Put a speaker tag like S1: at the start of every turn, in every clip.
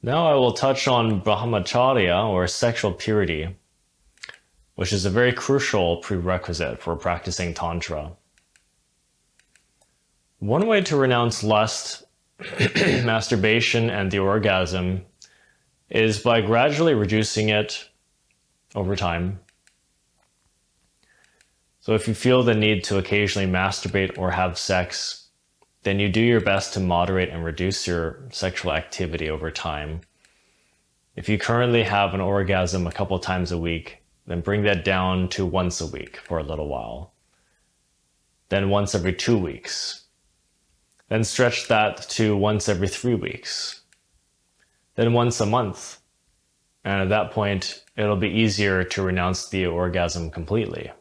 S1: Now I will touch on brahmacharya, or sexual purity, which is a very crucial prerequisite for practicing Tantra. One way to renounce lust, masturbation, and the orgasm is by gradually reducing it over time. So if you feel the need to occasionally masturbate or have sex, then you do your best to moderate and reduce your sexual activity over time. If you currently have an orgasm a couple times a week, then bring that down to once a week for a little while. Then once every 2 weeks. Then stretch that to once every 3 weeks. Then once a month. And at that point, it'll be easier to renounce the orgasm completely.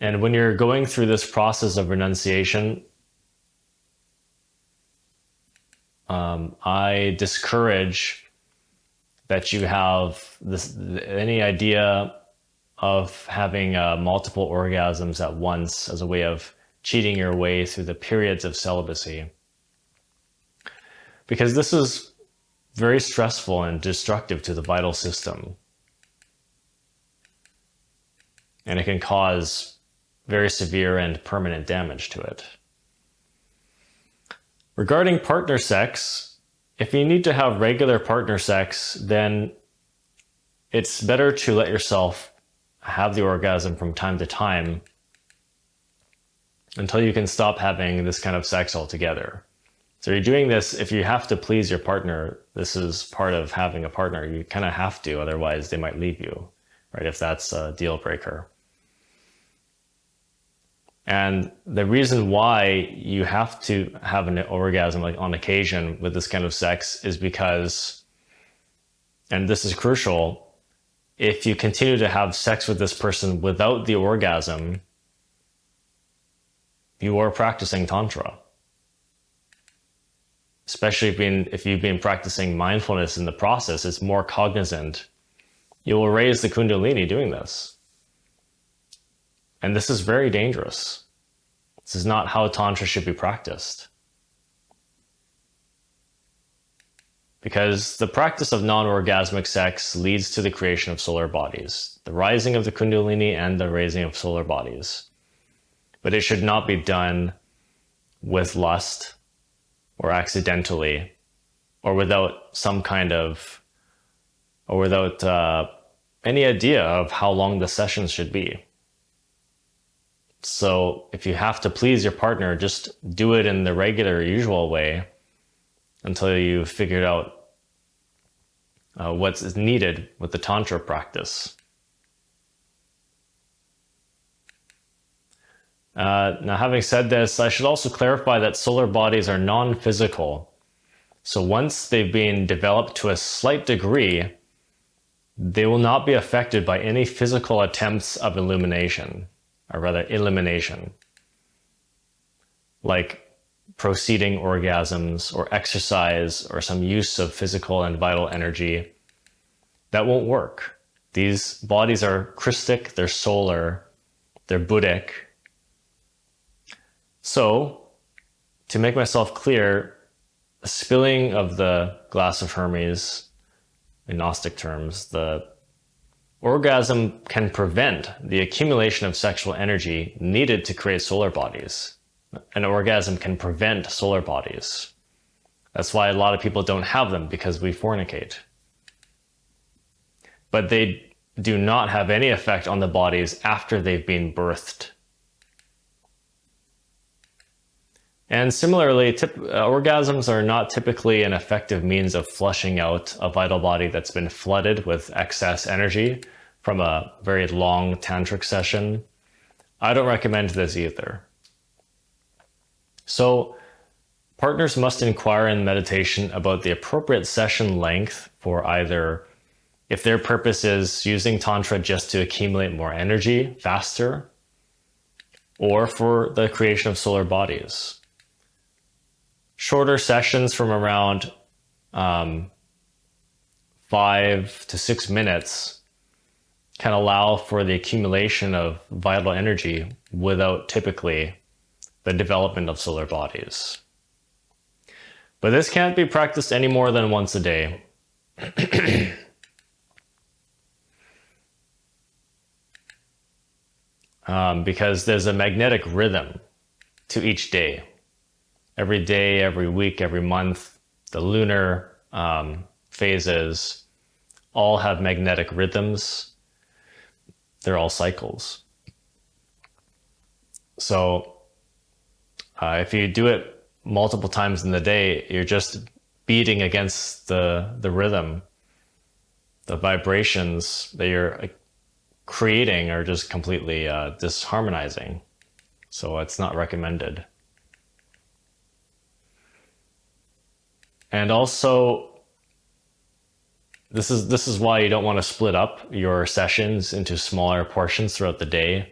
S1: And when you're going through this process of renunciation, I discourage that you have any idea of having multiple orgasms at once as a way of cheating your way through the periods of celibacy. Because this is very stressful and destructive to the vital system. And it can cause very severe and permanent damage to it. Regarding partner sex, if you need to have regular partner sex, then it's better to let yourself have the orgasm from time to time until you can stop having this kind of sex altogether. So you're doing this if you have to please your partner. This is part of having a partner. You kind of have to, otherwise they might leave you, right? If that's a deal breaker. And the reason why you have to have an orgasm like on occasion with this kind of sex is because, and this is crucial, if you continue to have sex with this person without the orgasm, you are practicing Tantra. Especially if you've been practicing mindfulness in the process, it's more cognizant. You will raise the kundalini doing this. And this is very dangerous. This is not how Tantra should be practiced. Because the practice of non-orgasmic sex leads to the creation of solar bodies, the rising of the kundalini and the raising of solar bodies. But it should not be done with lust or accidentally or without some kind of, or without any idea of how long the sessions should be. So if you have to please your partner, just do it in the regular, usual way until you've figured out what's needed with the Tantra practice. Now, having said this, I should also clarify that solar bodies are non-physical. So once they've been developed to a slight degree, they will not be affected by any physical attempts of illumination. Or rather elimination, like proceeding orgasms or exercise or some use of physical and vital energy. That won't work. These bodies are Christic, they're solar, they're Buddhic. So, to make myself clear, the spilling of the glass of Hermes, in Gnostic terms, the orgasm can prevent the accumulation of sexual energy needed to create solar bodies. An orgasm can prevent solar bodies. That's why a lot of people don't have them, because we fornicate. But they do not have any effect on the bodies after they've been birthed. And similarly, orgasms are not typically an effective means of flushing out a vital body that's been flooded with excess energy from a very long tantric session. I don't recommend this either. So partners must inquire in meditation about the appropriate session length for either, if their purpose is using Tantra just to accumulate more energy faster, or for the creation of solar bodies. Shorter sessions from around 5 to 6 minutes can allow for the accumulation of vital energy without typically the development of solar bodies. But this can't be practiced any more than once a day. Because there's a magnetic rhythm to each day. Every day, every week, every month, the lunar phases all have magnetic rhythms. They're all cycles. So if you do it multiple times in the day, you're just beating against the rhythm. The vibrations that you're creating are just completely disharmonizing. So it's not recommended. And also, this is why you don't want to split up your sessions into smaller portions throughout the day.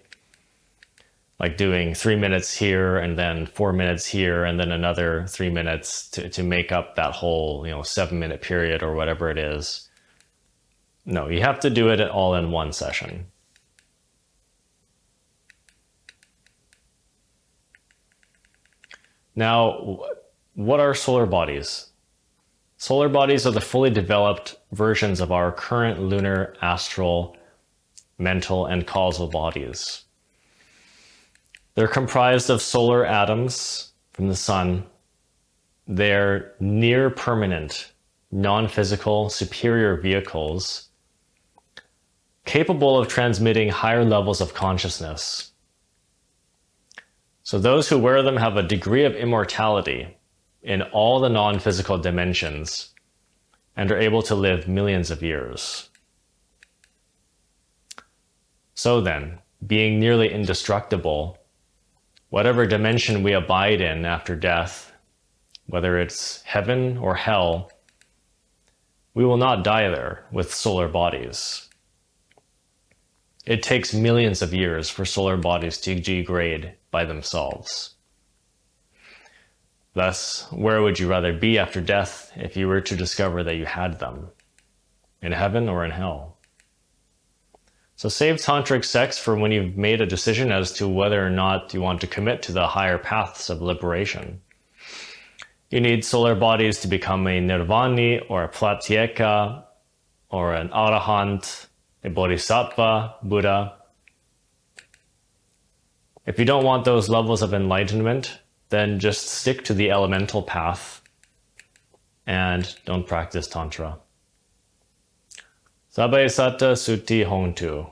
S1: Like doing 3 minutes here and then 4 minutes here and then another 3 minutes to make up that whole 7-minute period or whatever it is. No, you have to do it all in one session. Now, what are solar bodies? Solar bodies are the fully developed versions of our current lunar, astral, mental, and causal bodies. They're comprised of solar atoms from the sun. They're near permanent, non-physical, superior vehicles capable of transmitting higher levels of consciousness. So those who wear them have a degree of immortality in all the non-physical dimensions and are able to live millions of years. So then, being nearly indestructible, whatever dimension we abide in after death, whether it's heaven or hell, we will not die there with solar bodies. It takes millions of years for solar bodies to degrade by themselves. Thus, where would you rather be after death if you were to discover that you had them? In heaven or in hell? So save tantric sex for when you've made a decision as to whether or not you want to commit to the higher paths of liberation. You need solar bodies to become a nirvani or a pratyeka or an arahant, a bodhisattva, Buddha. If you don't want those levels of enlightenment, then just stick to the elemental path and don't practice Tantra. Sabbe Satta Suti Hontu.